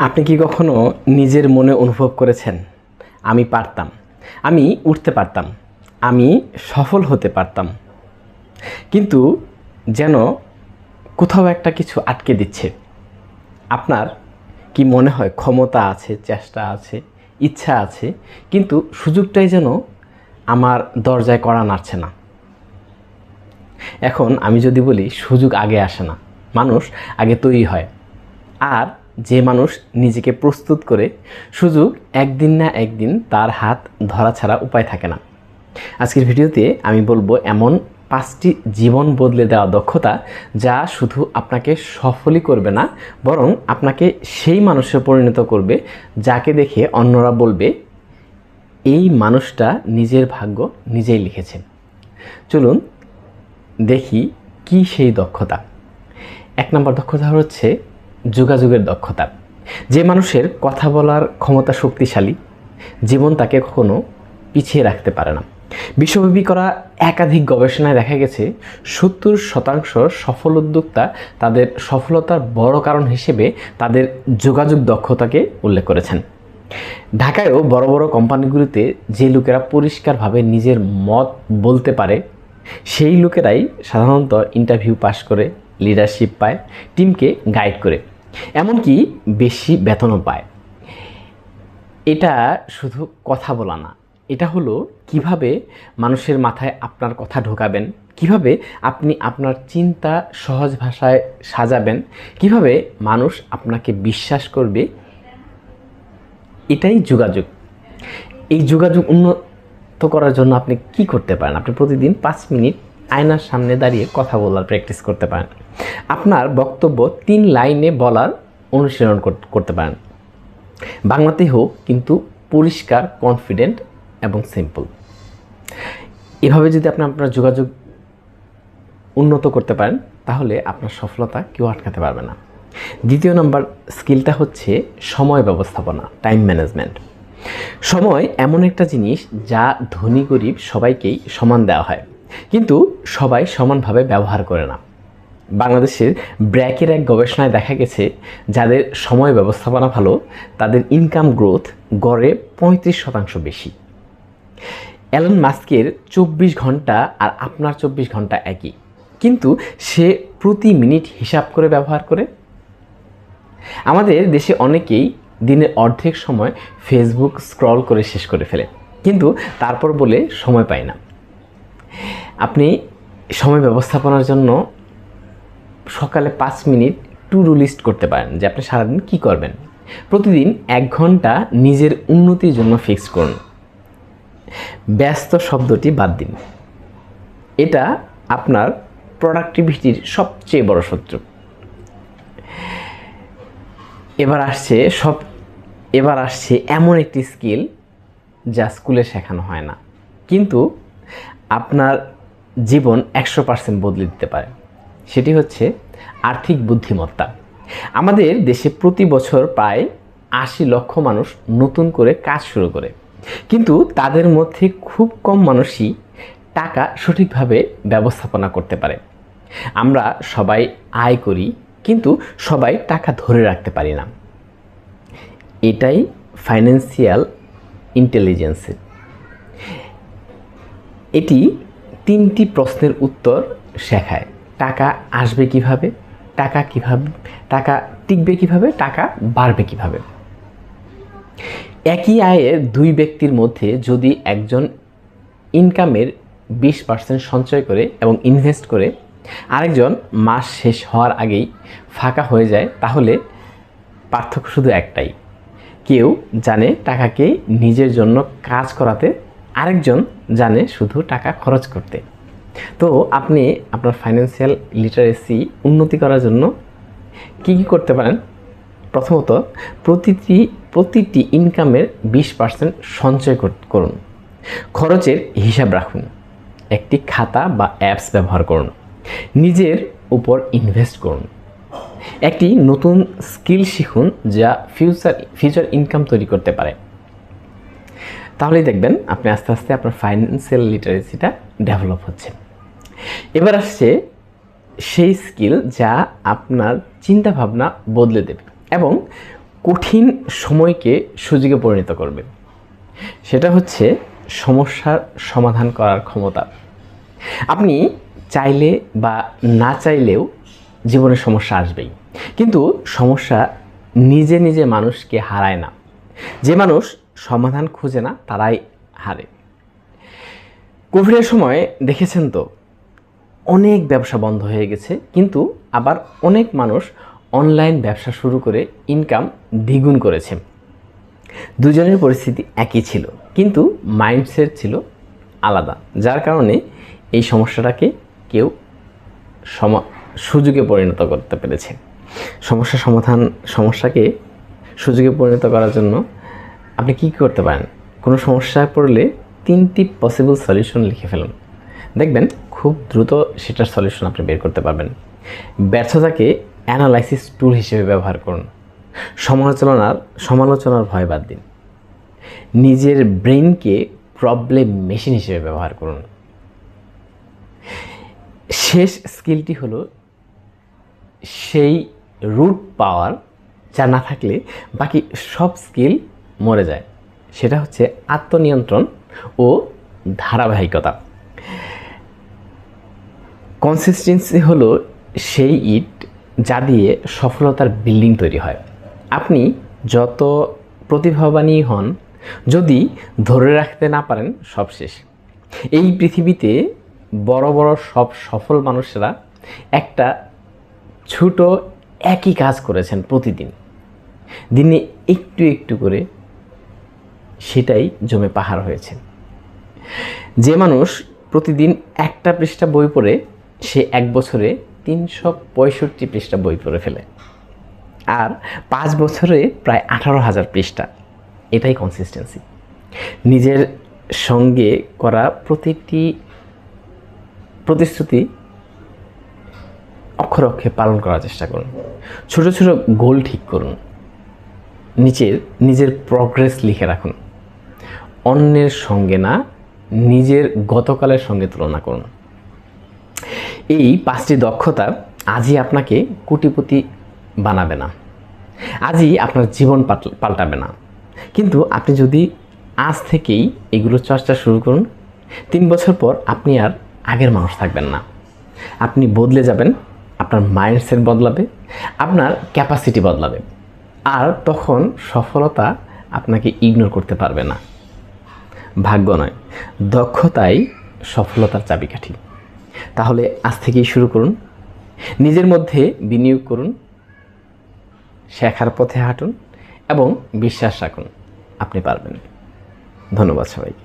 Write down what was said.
আপনি কি কখনো নিজের মনে অনুভব করেছেন, আমি পারতাম, আমি উঠতে পারতাম, আমি সফল হতে পারতাম, কিন্তু যেন কোথাও একটা কিছু আটকে দিচ্ছে? আপনার কি মনে হয় ক্ষমতা আছে, চেষ্টা আছে, ইচ্ছা আছে, কিন্তু সুযোগটাই যেন আমার দরজায় কড়া নাড়ছে না? এখন আমি যদি বলি, সুযোগ আগে আসে না, মানুষ আগে তৈরি হয়। আর যে মানুষ নিজেকে প্রস্তুত করে, সুযোগ একদিন না একদিন তার হাত ধরা ছাড়া উপায় থাকে না। আজকের ভিডিওতে আমি বলবো এমন 5টি জীবন বদলে দেওয়া দক্ষতা, যা শুধু আপনাকে সফলই করবে না, বরং আপনাকে সেই মানুষে পরিণত করবে যাকে দেখে অন্যরা বলবে, এই মানুষটা নিজের ভাগ্য নিজেই লিখেছে। চলুন দেখি কি সেই দক্ষতা। 1 নম্বর দক্ষতা হচ্ছে যোগাযোগের দক্ষতা। যে মানুষের কথা বলার ক্ষমতা শক্তিশালী, জীবন তাকে কখনো পিছিয়ে রাখতে পারে না। বিশ্বব্যাপী করা একাধিক গবেষণায় দেখা গেছে 70% সফল উদ্যোক্তা তাদের সফলতার বড় কারণ হিসেবে তাদের যোগাযোগ দক্ষতাকে উল্লেখ করেছেন। ঢাকায়ও বড় বড় কোম্পানিগুলিতে যে লোকেরা পরিষ্কারভাবে নিজের মত বলতে পারে, সেই লোকেরাই সাধারণত ইন্টারভিউ পাস করে, লিডারশিপ পায়, টিমকে গাইড করে, এমনকি বেশি বেতনও পায়। এটা শুধু কথা বলা না, এটা হলো কিভাবে মানুষের মাথায় আপনার কথা ঢোকাবেন, কিভাবে আপনি আপনার চিন্তা সহজ ভাষায় সাজাবেন, কিভাবে মানুষ আপনাকে বিশ্বাস করবে। এটাই যোগাযোগ। এই যোগাযোগ উন্নত করার জন্য আপনি কি করতে পারেন? আপনি প্রতিদিন 5 মিনিট আয়নার সামনে দাঁড়িয়ে কথা বলার প্র্যাকটিস করতে পারেন। আপনার বক্তব্য 3 লাইনে বলার অনুশীলন করতে পারেন। বাংলাতে হোক, কিন্তু পরিষ্কার, কনফিডেন্ট এবং সিম্পল। এভাবে যদি আপনি আপনার যোগাযোগ উন্নত করতে পারেন, তাহলে আপনার সফলতা কেউ আটকাতে পারবে না। 2 নম্বর স্কিলটা হচ্ছে সময় ব্যবস্থাপনা, টাইম ম্যানেজমেন্ট। সময় এমন একটা জিনিস যা ধনী গরিব সবাইকেই সমান দেওয়া হয়, কিন্তু সবাই সমানভাবে ব্যবহার করে না। বাংলাদেশের ব্র্যাকের এক গবেষণায় দেখা গেছে, যাদের সময় ব্যবস্থাপনা ভালো, তাদের ইনকাম গ্রোথ গড়ে 35% বেশি। এলন মাস্কের 24 ঘন্টা আর আপনার 24 ঘন্টা একই, কিন্তু সে প্রতি মিনিট হিসাব করে ব্যবহার করে। আমাদের দেশে অনেকেই দিনের অর্ধেক সময় ফেসবুক স্ক্রল করে শেষ করে ফেলে, কিন্তু তারপর বলে সময় পায় না। আপনি সময় ব্যবস্থাপনার জন্য সকালে 5 মিনিট টু ডু লিস্ট করতে পারেন, যে আপনি সারাদিন কী করবেন। প্রতিদিন 1 ঘন্টা নিজের উন্নতির জন্য ফিক্স করুন। ব্যস্ত শব্দটি বাদ দিন। এটা আপনার প্রোডাক্টিভিটির সবচেয়ে বড় শত্রু। এবার আসছে এমন একটি স্কিল যা স্কুলে শেখানো হয় না, কিন্তু আপনার জীবন 100% বদলে দিতে পারে। সেটি হচ্ছে আর্থিক বুদ্ধিমত্তা। আমাদের দেশে প্রতি বছর প্রায় 80 লক্ষ মানুষ নতুন করে কাজ শুরু করে, কিন্তু তাদের মধ্যে খুব কম মানুষই টাকা সঠিকভাবে ব্যবস্থাপনা করতে পারে। আমরা সবাই আয় করি, কিন্তু সবাই টাকা ধরে রাখতে পারি না। এটাই ফাইন্যান্সিয়াল ইন্টেলিজেন্সের। এটি 3টি প্রশ্নের উত্তর শেখায়। টাকা আসবে কিভাবে, টাকা টিকবে কিভাবে, টাকা বাড়বে কিভাবে। একই আয়ের 2 ব্যক্তির মধ্যে যদি একজন ইনকামের 20% সঞ্চয় করে এবং ইনভেস্ট করে, আরেকজন মাস শেষ হওয়ার আগেই ফাঁকা হয়ে যায়, তাহলে পার্থক্য শুধু একটাই: কেউ জানে টাকাকে নিজের জন্য কাজ করাতে, আরেকজন জানে শুধু টাকা খরচ করতে। তো আপনি আপনার ফাইন্যান্সিয়াল লিটারেসি উন্নতি করার জন্য কি করতে পারেন? প্রথমত, প্রতিটি ইনকামের 20% সঞ্চয় করুন। খরচের হিসাব রাখুন। একটি খাতা বা অ্যাপস ব্যবহার করুন। নিজের উপর ইনভেস্ট করুন। একটি নতুন স্কিল শিখুন যা ফিউচার ইনকাম তৈরি করতে পারে। তাহলেই দেখবেন আপনি আস্তে আস্তে আপনার ফাইন্যান্সিয়াল লিটারেসিটা ডেভেলপ হচ্ছে। এবার আসছে সেই স্কিল যা আপনার চিন্তাভাবনা বদলে দেবে এবং কঠিন সময়কে সুযোগে পরিণত করবে। সেটা হচ্ছে সমস্যার সমাধান করার ক্ষমতা। আপনি চাইলে বা না চাইলেও জীবনে সমস্যা আসবেই, কিন্তু সমস্যা নিজে নিজে মানুষকে হারায় না। যে মানুষ সমাধান খুঁজে না তারাই হারে। কোভিডের সময় দেখেছেন তো, অনেক ব্যবসা বন্ধ হয়ে গেছে, কিন্তু আবার অনেক মানুষ অনলাইন ব্যবসা শুরু করে ইনকাম দ্বিগুণ করেছে। দুজনের পরিস্থিতি একই ছিল, কিন্তু মাইন্ডসেট ছিল আলাদা, যার কারণে এই সমস্যাটাকে কেউ সুযোগে পরিণত করতে পেরেছে। সমস্যাকে সুযোগে পরিণত করার জন্য আপনি কী করতে পারেন? কোনো সমস্যায় পড়লে 3টি পসিবল সলিউশন লিখে ফেলুন, দেখবেন খুব দ্রুত সেটার সলিউশন আপনি বের করতে পারবেন। ব্যর্থতাকে অ্যানালাইসিস টুল হিসেবে ব্যবহার করুন। সমালোচনার ভয় বাদ দিন। নিজের ব্রেনকে প্রবলেম মেশিন হিসেবে ব্যবহার করুন। শেষ স্কিলটি হলো সেই রুট পাওয়ার যা না থাকলে বাকি সব স্কিল মরে যায়। সেটা হচ্ছে আত্মনিয়ন্ত্রণ ও ধারাবাহিকতা। কনসিস্টেন্সি হলো সেই ইট যা দিয়ে সফলতার বিল্ডিং তৈরি হয়। আপনি যত প্রতিভাবানই হন, যদি ধরে রাখতে না পারেন, সব শেষ। এই পৃথিবীতে বড় বড় সব সফল মানুষরা একটা ছোট একই কাজ করেছেন প্রতিদিন, দিনে একটু একটু করে, সেটাই জমে পাহাড় হয়েছে। যে মানুষ প্রতিদিন একটা পৃষ্ঠা বই পড়ে, সে 1 বছরে 365 পৃষ্ঠা বই পড়ে ফেলে, আর 5 বছরে প্রায় 18,000 পৃষ্ঠা। এটাই কনসিস্টেন্সি। নিজের সঙ্গে করা প্রতিটি প্রতিশ্রুতি অক্ষরে অক্ষরে পালন করার চেষ্টা করুন। ছোট ছোট গোল ঠিক করুন। নিজের প্রগ্রেস লিখে রাখুন। অন্যের সঙ্গে না, নিজের গতকালের সঙ্গে তুলনা করুন। এই 5টি দক্ষতা আজই আপনাকে কোটিপতি বানাবে না, আজই আপনার জীবন পাল্টাবে না, কিন্তু আপনি যদি আজ থেকেই এগুলো চর্চা শুরু করুন, 3 বছর পর আপনি আর আগের মানুষ থাকবেন না। আপনি বদলে যাবেন, আপনার মাইন্ডসেট বদলাবে, আপনার ক্যাপাসিটি বদলাবে, আর তখন সফলতা আপনাকে ইগনোর করতে পারবে না। ভাগ্য নয়, দক্ষতাই সফলতার চাবিকাঠি। তাহলে আজ থেকেই শুরু করুন, নিজের মধ্যে বিনিয়োগ করুন, শেখার পথে হাঁটুন এবং বিশ্বাস রাখুন আপনি পারবেন। ধন্যবাদ সবাইকে।